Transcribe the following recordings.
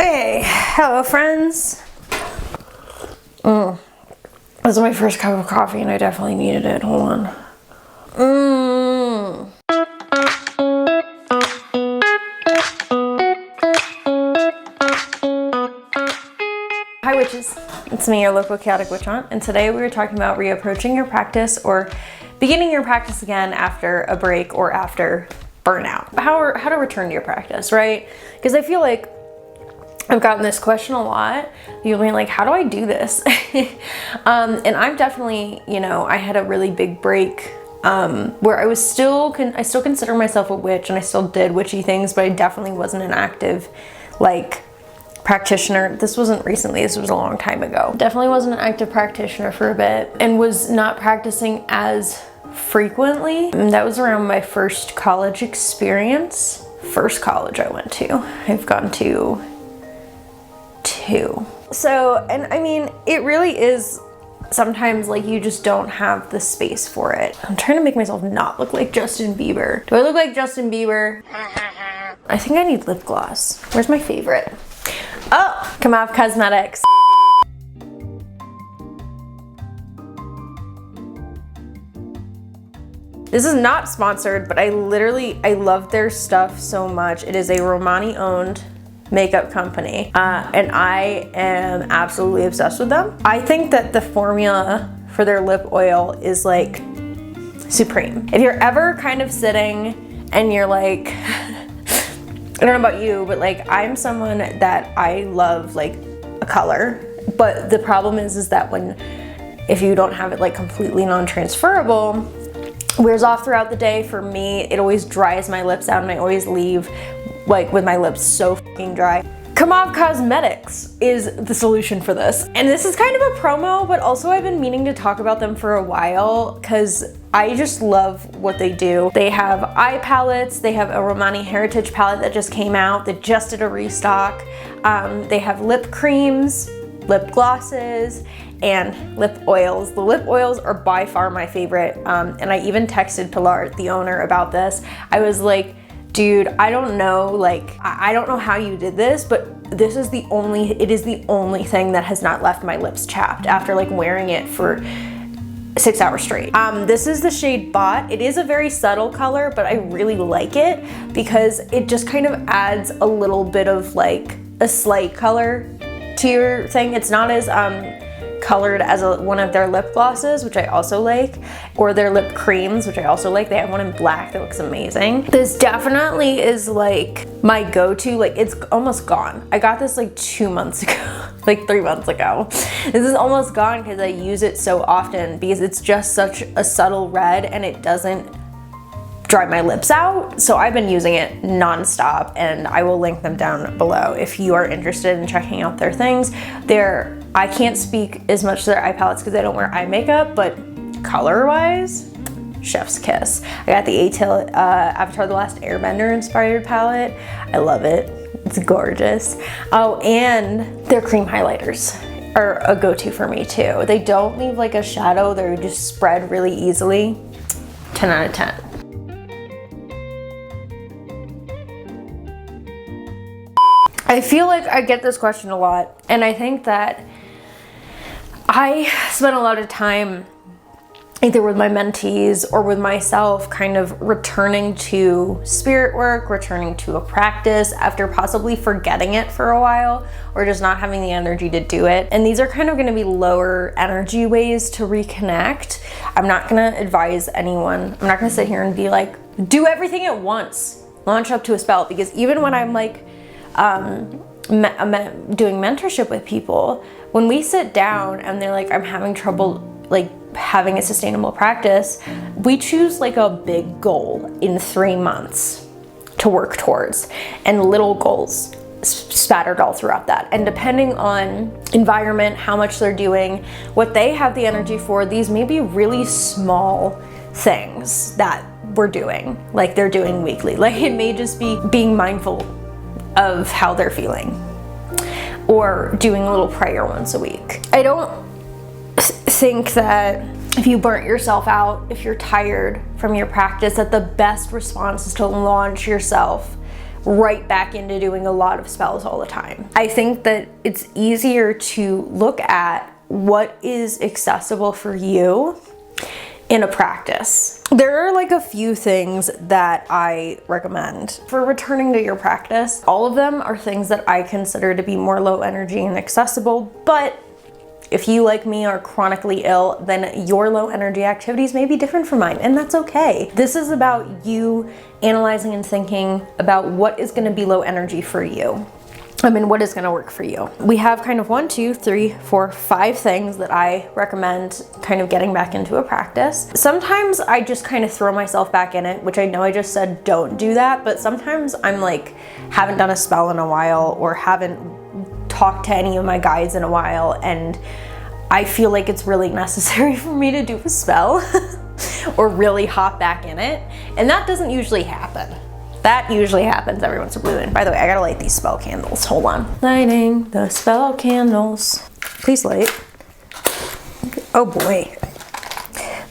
Hey, hello friends. This is my first cup of coffee and I definitely needed it. Hold on. Hi witches, it's me, your local chaotic witch aunt, and today we were talking about reapproaching your practice or beginning your practice again after a break or after burnout. How to return to your practice, right? Because I feel like I've gotten this question a lot. You'll be like, how do I do this? And I'm definitely, I had a really big break where I still consider myself a witch and I still did witchy things, but I definitely wasn't an active, practitioner. This wasn't recently, this was a long time ago. Definitely wasn't an active practitioner for a bit and was not practicing as frequently. And that was around my first college experience. First college I went to. I've gone to two. So, and I mean, it really is sometimes you just don't have the space for it. I'm trying to make myself not look like Justin Bieber. Do I look like Justin Bieber? I think I need lip gloss. Where's my favorite? Oh, come off Cosmetics. This is not sponsored, but I love their stuff so much. It is a Romani owned makeup company, and I am absolutely obsessed with them. I think that the formula for their lip oil is supreme. If you're ever kind of sitting and you're like, I don't know about you, but I'm someone that I love a color, but the problem is that if you don't have it completely non-transferable, wears off throughout the day. For me, it always dries my lips out and I always leave with my lips so fucking dry. Come Off Cosmetics is the solution for this. And this is kind of a promo, but also I've been meaning to talk about them for a while because I just love what they do. They have eye palettes, they have a Romani Heritage palette that just came out, that just did a restock. They have lip creams, lip glosses, and lip oils. The lip oils are by far my favorite. And I even texted Pilar, the owner, about this. I was like, dude, I don't know, I don't know how you did this, but it is the only thing that has not left my lips chapped after wearing it for 6 hours straight. This is the shade Bot. It is a very subtle color, but I really like it because it just kind of adds a little bit of a slight color to your thing. It's not as colored as one of their lip glosses, which I also like, or their lip creams, which I also like. They have one in black that looks amazing. This definitely is my go-to. It's almost gone. I got this 2 months ago, 3 months ago. This is almost gone because I use it so often because it's just such a subtle red and it doesn't dry my lips out. So I've been using it nonstop and I will link them down below if you are interested in checking out their things. I can't speak as much to their eye palettes because I don't wear eye makeup, but color-wise, chef's kiss. I got the Avatar The Last Airbender inspired palette. I love it. It's gorgeous. Oh, and their cream highlighters are a go-to for me too. They don't leave a shadow. They just spread really easily. 10 out of 10. I feel like I get this question a lot, and I think that I spend a lot of time either with my mentees or with myself kind of returning to spirit work, returning to a practice after possibly forgetting it for a while or just not having the energy to do it. And these are kind of going to be lower energy ways to reconnect. I'm not going to advise anyone. I'm not going to sit here and be like, do everything at once, launch up to a spell, because even when I'm doing mentorship with people, when we sit down and they're like, I'm having trouble having a sustainable practice, we choose a big goal in 3 months to work towards and little goals spattered all throughout that. And depending on environment, how much they're doing, what they have the energy for, these may be really small things that we're doing, they're doing weekly. It may just be being mindful of how they're feeling or doing a little prayer once a week. I don't think that if you burnt yourself out, if you're tired from your practice, that the best response is to launch yourself right back into doing a lot of spells all the time. I think that it's easier to look at what is accessible for you in a practice. There are like a few things that I recommend for returning to your practice. All of them are things that I consider to be more low energy and accessible, but if you, like me, are chronically ill, then your low energy activities may be different from mine, and that's okay. This is about you analyzing and thinking about what is gonna be low energy for you. What is gonna work for you. We have kind of 1, 2, 3, 4, 5 things that I recommend kind of getting back into a practice. Sometimes I just kind of throw myself back in it, which I know I just said don't do that, but sometimes I'm like, haven't done a spell in a while or haven't talked to any of my guides in a while, and I feel like it's really necessary for me to do a spell or really hop back in it, and that doesn't usually happen. That usually happens every once in a blue moon. By the way, I gotta light these spell candles. Hold on. Lighting the spell candles. Please light. Oh boy.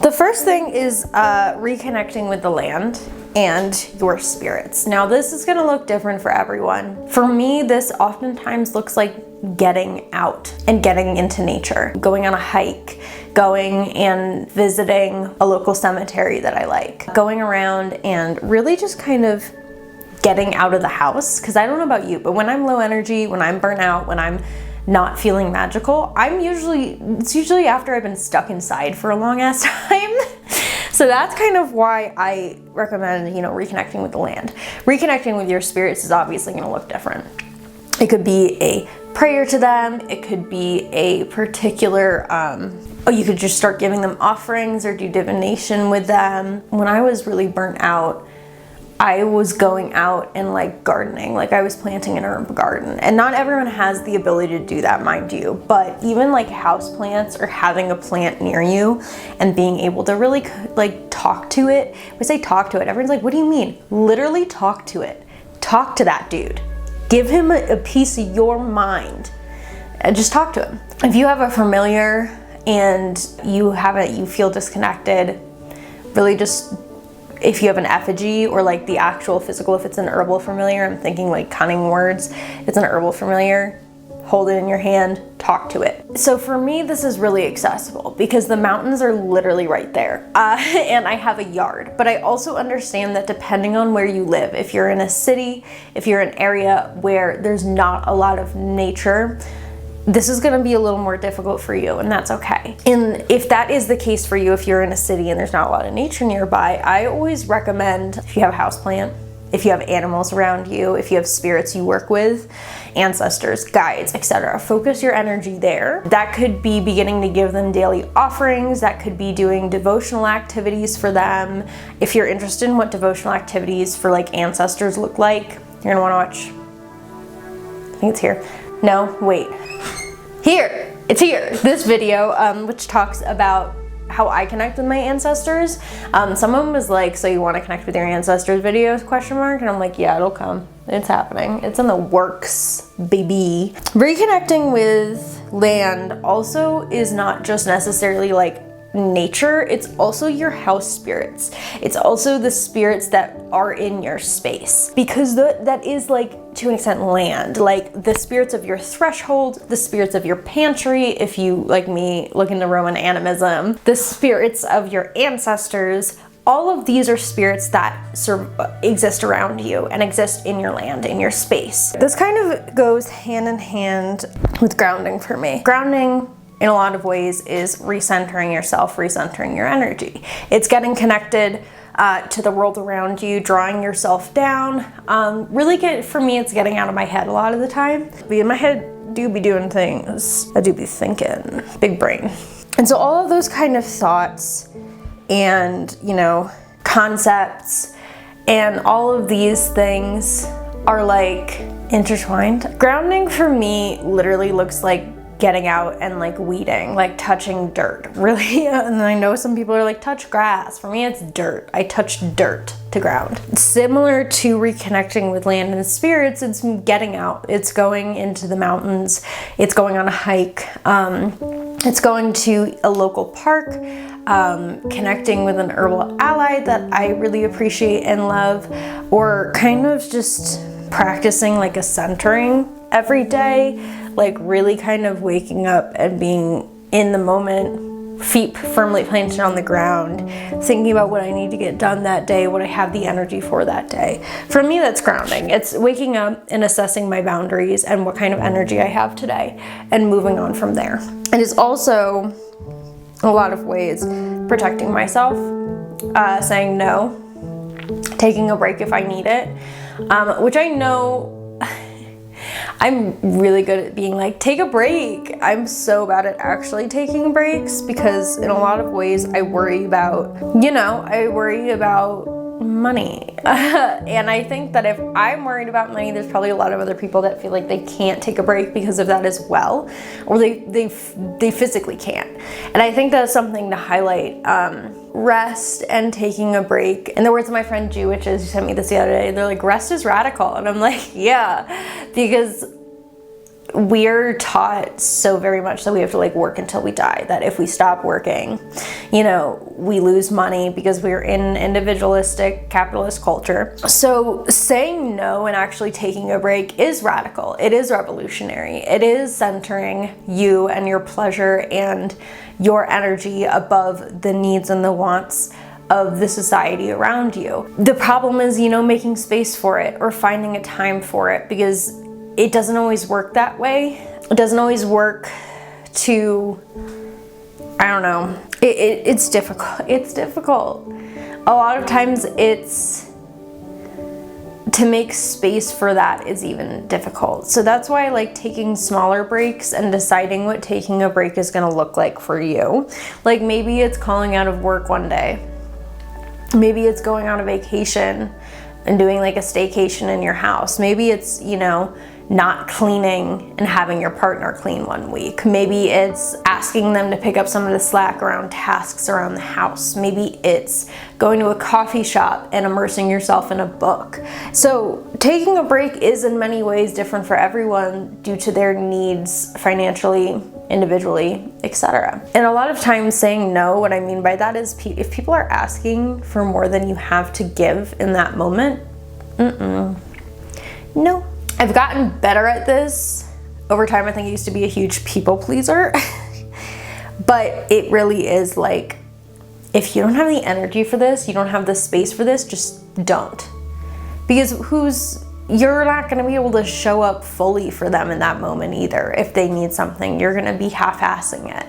The first thing is reconnecting with the land and your spirits. Now this is gonna look different for everyone. For me, this oftentimes looks like getting out and getting into nature, going on a hike, going and visiting a local cemetery that I like, going around and really just kind of getting out of the house. Because I don't know about you, but when I'm low energy, when I'm burnt out, when I'm not feeling magical, it's usually after I've been stuck inside for a long ass time. So that's kind of why I recommend, reconnecting with the land. Reconnecting with your spirits is obviously gonna look different. It could be a prayer to them. It could be a particular, you could just start giving them offerings or do divination with them. When I was really burnt out, I was going out and like gardening, like I was planting an herb garden. And not everyone has the ability to do that, mind you, but even like house plants or having a plant near you and being able to really like talk to it. When I say talk to it, everyone's like, what do you mean? Literally talk to it. Talk to that dude. Give him a piece of your mind and just talk to him. If you have a familiar and you feel disconnected, really just, if you have an effigy or like the actual physical, if it's an herbal familiar, I'm thinking like cunning words. If it's an herbal familiar, hold it in your hand, talk to it. So for me, this is really accessible because the mountains are literally right there. And I have a yard, but I also understand that depending on where you live, if you're in a city, if you're in an area where there's not a lot of nature, this is gonna be a little more difficult for you, and that's okay. And if that is the case for you, if you're in a city and there's not a lot of nature nearby, I always recommend, if you have a houseplant, if you have animals around you, if you have spirits you work with, ancestors, guides, etc., focus your energy there. That could be beginning to give them daily offerings. That could be doing devotional activities for them. If you're interested in what devotional activities for like ancestors look like, you're gonna wanna watch, I think it's here. No, wait. Here, it's here. This video, which talks about how I connect with my ancestors. Someone was like, so you want to connect with your ancestors videos, question mark? And I'm like, yeah, it'll come. It's happening. It's in the works, baby. Reconnecting with land also is not just necessarily like nature, it's also your house spirits. It's also the spirits that are in your space, because that is like, to an extent, land. Like the spirits of your threshold, the spirits of your pantry, if you, like me, look into Roman animism, the spirits of your ancestors. All of these are spirits that exist around you and exist in your land, in your space. This kind of goes hand in hand with grounding for me. Grounding, in a lot of ways, is recentering yourself, recentering your energy. It's getting connected to the world around you, drawing yourself down. For me, it's getting out of my head a lot of the time. But in my head, do be doing things. I do be thinking. Big brain. And so all of those kind of thoughts and, concepts and all of these things are like intertwined. Grounding for me literally looks like getting out and like weeding, like touching dirt, really. And I know some people are like, touch grass. For me, it's dirt. I touch dirt to ground. Similar to reconnecting with land and spirits, it's getting out. It's going into the mountains. It's going on a hike. It's going to a local park, connecting with an herbal ally that I really appreciate and love, or kind of just practicing like a centering every day, like really kind of waking up and being in the moment, feet firmly planted on the ground, thinking about what I need to get done that day, what I have the energy for that day. For me, that's grounding. It's waking up and assessing my boundaries and what kind of energy I have today and moving on from there. It is also a lot of ways protecting myself, saying no, taking a break if I need it, which I know I'm really good at being like, take a break. I'm so bad at actually taking breaks because in a lot of ways I worry about, money. And I think that if I'm worried about money, there's probably a lot of other people that feel like they can't take a break because of that as well, or they physically can't. And I think that's something to highlight. Rest and taking a break. In the words of my friend Jew, which is, who sent me this the other day, they're like, rest is radical. And I'm like, yeah, because we're taught so very much that we have to like work until we die, that if we stop working, we lose money because we're in an individualistic capitalist culture. So saying no and actually taking a break is radical. It is revolutionary. It is centering you and your pleasure and your energy above the needs and the wants of the society around you. The problem is, making space for it or finding a time for it, because it doesn't always work that way. It doesn't always work to, it's difficult. It's difficult. A lot of times to make space for that is even difficult. So that's why I like taking smaller breaks and deciding what taking a break is gonna look like for you. Like maybe it's calling out of work one day. Maybe it's going on a vacation and doing like a staycation in your house. Maybe it's, not cleaning and having your partner clean one week. Maybe it's asking them to pick up some of the slack around tasks around the house. Maybe it's going to a coffee shop and immersing yourself in a book. So taking a break is in many ways different for everyone due to their needs financially, individually, etc. And a lot of times saying no, what I mean by that is if people are asking for more than you have to give in that moment, no. I've gotten better at this over time. I think I used to be a huge people pleaser, but it really is like, if you don't have the energy for this, you don't have the space for this, just don't. Because you're not gonna be able to show up fully for them in that moment either. If they need something, you're gonna be half-assing it.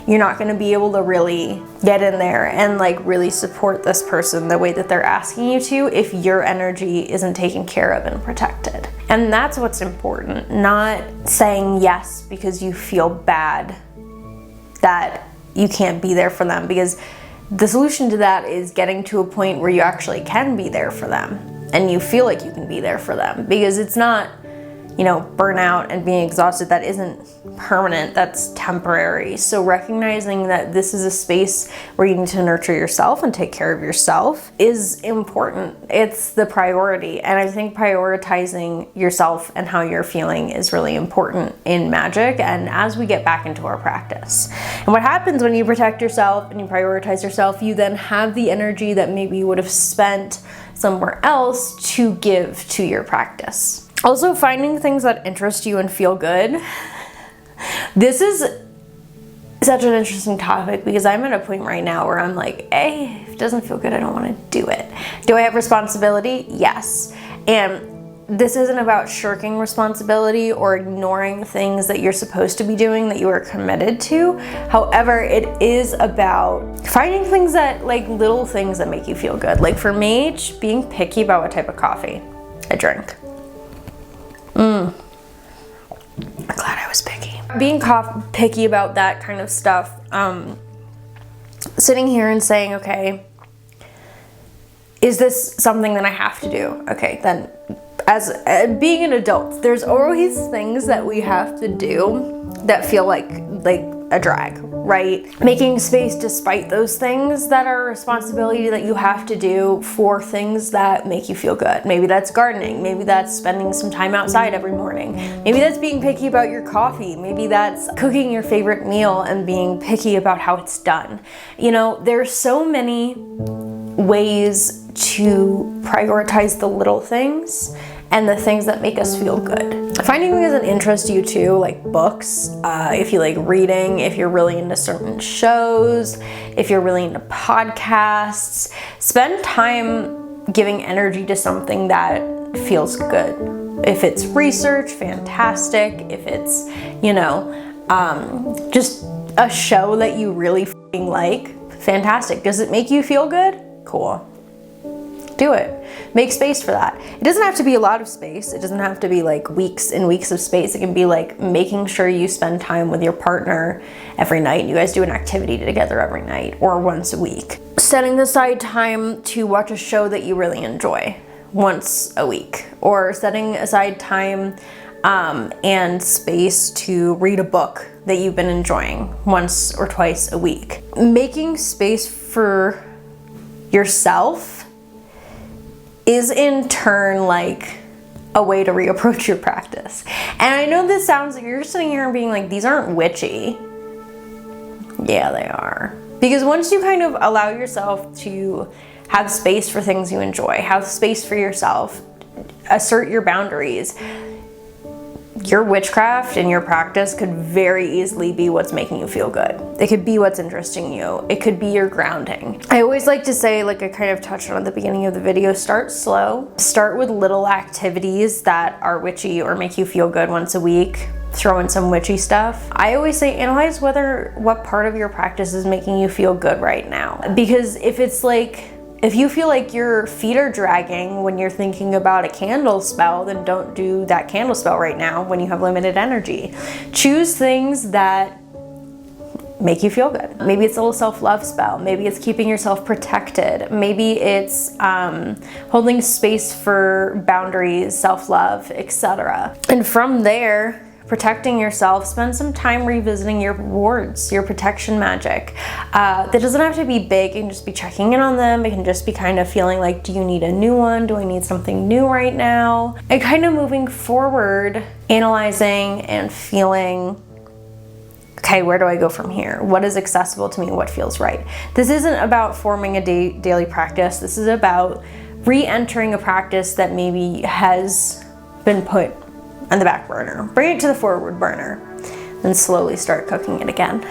You're not gonna be able to really get in there and like really support this person the way that they're asking you to if your energy isn't taken care of and protected. And that's what's important, not saying yes because you feel bad that you can't be there for them, because the solution to that is getting to a point where you actually can be there for them and you feel like you can be there for them, because it's not, burnout and being exhausted that isn't permanent, that's temporary. So recognizing that this is a space where you need to nurture yourself and take care of yourself is important. It's the priority. And I think prioritizing yourself and how you're feeling is really important in magic and as we get back into our practice. And what happens when you protect yourself and you prioritize yourself, you then have the energy that maybe you would have spent somewhere else to give to your practice. Also, finding things that interest you and feel good. This is such an interesting topic because I'm at a point right now where I'm like, hey, if it doesn't feel good, I don't want to do it. Do I have responsibility? Yes. And this isn't about shirking responsibility or ignoring things that you're supposed to be doing that you are committed to. However, it is about finding things that, like little things that make you feel good. Like for me, being picky about what type of coffee I drink. I'm glad I was picky. Being picky about that kind of stuff, sitting here and saying, okay, is this something that I have to do? Okay, then as being an adult, there's always things that we have to do that feel like a drag, right? Making space despite those things that are a responsibility that you have to do for things that make you feel good. Maybe that's gardening. Maybe that's spending some time outside every morning. Maybe that's being picky about your coffee. Maybe that's cooking your favorite meal and being picky about how it's done. There's so many ways to prioritize the little things and the things that make us feel good. Finding things that interest you too, like books, if you like reading, if you're really into certain shows, if you're really into podcasts, spend time giving energy to something that feels good. If it's research, fantastic. If it's, you know, just a show that you really f***ing like, fantastic. Does it make you feel good? Cool. Do it. Make space for that. It doesn't have to be a lot of space. It doesn't have to be like weeks and weeks of space. It can be like making sure you spend time with your partner every night. You guys do an activity together every night or once a week. Setting aside time to watch a show that you really enjoy once a week, or setting aside time and space to read a book that you've been enjoying once or twice a week. Making space for yourself is in turn like a way to reapproach your practice. And I know this sounds like you're sitting here and being like, these aren't witchy. Yeah, they are. Because once you kind of allow yourself to have space for things you enjoy, have space for yourself, assert your boundaries, your witchcraft and your practice could very easily be what's making you feel good. It could be what's interesting you. It could be your grounding. I always like to say, like I kind of touched on at the beginning of the video, start slow. Start with little activities that are witchy or make you feel good once a week. Throw in some witchy stuff. I always say analyze what part of your practice is making you feel good right now. Because if you feel like your feet are dragging when you're thinking about a candle spell, then don't do that candle spell right now when you have limited energy. Choose things that make you feel good. Maybe it's a little self-love spell. Maybe it's keeping yourself protected. Maybe it's holding space for boundaries, self-love, etc. And from there, protecting yourself, spend some time revisiting your wards, your protection magic. That doesn't have to be big. You can just be checking in on them. It can just be kind of feeling like, do you need a new one? Do I need something new right now? And kind of moving forward, analyzing and feeling, okay, where do I go from here? What is accessible to me? What feels right? This isn't about forming a daily practice. This is about re-entering a practice that maybe has been put on the back burner. Bring it to the forward burner, then slowly start cooking it again.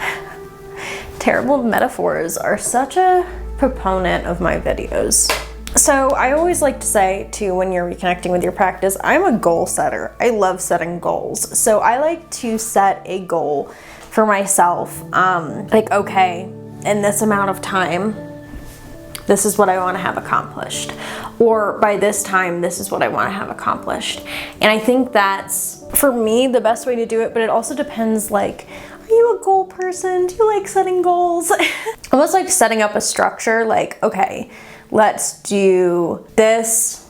Terrible metaphors are such a proponent of my videos. So I always like to say too, when you're reconnecting with your practice, I'm a goal setter. I love setting goals. So I like to set a goal for myself. Like, okay, in this amount of time, this is what I want to have accomplished. Or by this time, this is what I want to have accomplished. And I think that's, for me, the best way to do it, but it also depends, like, are you a goal person? Do you like setting goals? Almost like setting up a structure, like, okay, let's do this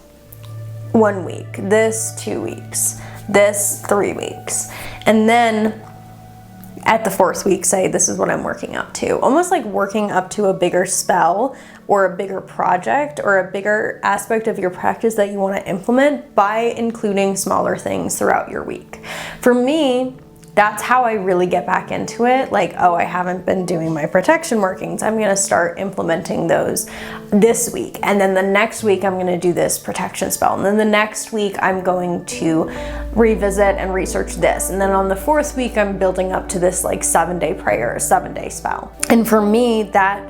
1 week, this 2 weeks, this 3 weeks. And then at the 4th week, say, this is what I'm working up to. Almost like working up to a bigger spell or a bigger project or a bigger aspect of your practice that you want to implement by including smaller things throughout your week. For me, that's how I really get back into it. Like, oh, I haven't been doing my protection workings. I'm going to start implementing those this week. And then the next week, I'm going to do this protection spell. And then the next week, I'm going to revisit and research this. And then on the 4th week, I'm building up to this like 7-day prayer, 7-day spell. And for me, that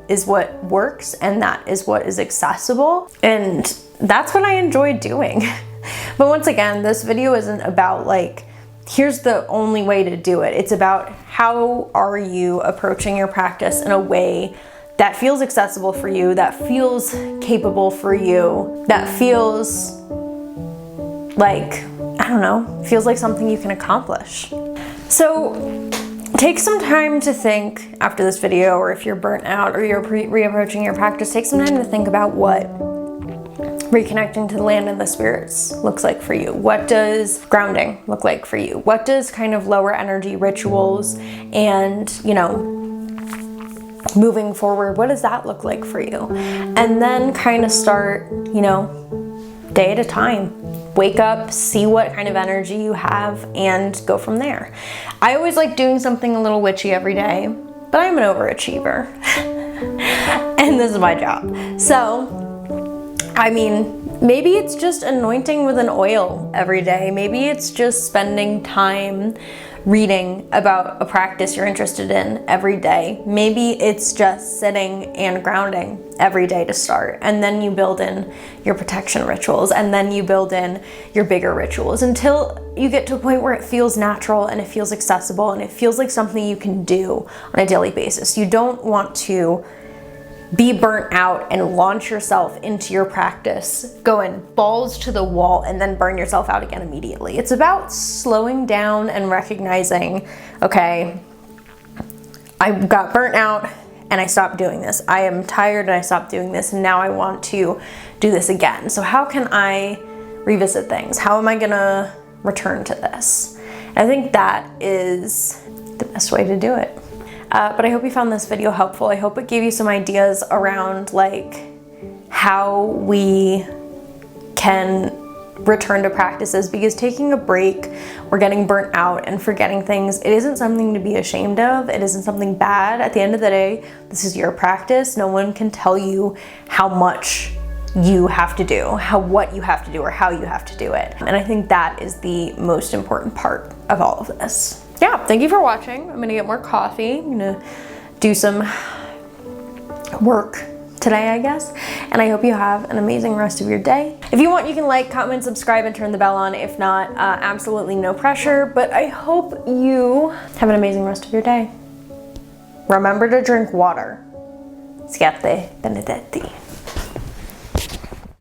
is what works and that is what is accessible. And that's what I enjoy doing. But once again, this video isn't about like, here's the only way to do it. It's about how are you approaching your practice in a way that feels accessible for you, that feels capable for you, that feels like, I don't know, feels like something you can accomplish. So take some time to think after this video, or if you're burnt out or you're reapproaching your practice, take some time to think about what reconnecting to the land and the spirits looks like for you. What does grounding look like for you? What does kind of lower energy rituals and, you know, moving forward, what does that look like for you? And then kind of start, you know, day at a time. Wake up, see what kind of energy you have, and go from there. I always like doing something a little witchy every day, but I'm an overachiever. And this is my job. So, I mean, Maybe it's just anointing with an oil every day. Maybe it's just spending time reading about a practice you're interested in every day. Maybe it's just sitting and grounding every day to start. And then you build in your protection rituals, and then you build in your bigger rituals until you get to a point where it feels natural and it feels accessible and it feels like something you can do on a daily basis. You don't want to be burnt out and launch yourself into your practice, going balls to the wall, and then burn yourself out again immediately. It's about slowing down and recognizing, okay, I got burnt out and I stopped doing this. I am tired and I stopped doing this, and now I want to do this again. So how can I revisit things? How am I gonna return to this? And I think that is the best way to do it. But I hope you found this video helpful. I hope it gave you some ideas around like how we can return to practices, because taking a break or getting burnt out and forgetting things, it isn't something to be ashamed of. It isn't something bad. At the end of the day, this is your practice. No one can tell you how much you have to do, what you have to do, or how you have to do it. And I think that is the most important part of all of this. Yeah, thank you for watching. I'm gonna get more coffee. I'm gonna do some work today, I guess. And I hope you have an amazing rest of your day. If you want, you can like, comment, subscribe, and turn the bell on. If not, absolutely no pressure. But I hope you have an amazing rest of your day. Remember to drink water. Siate benedetti.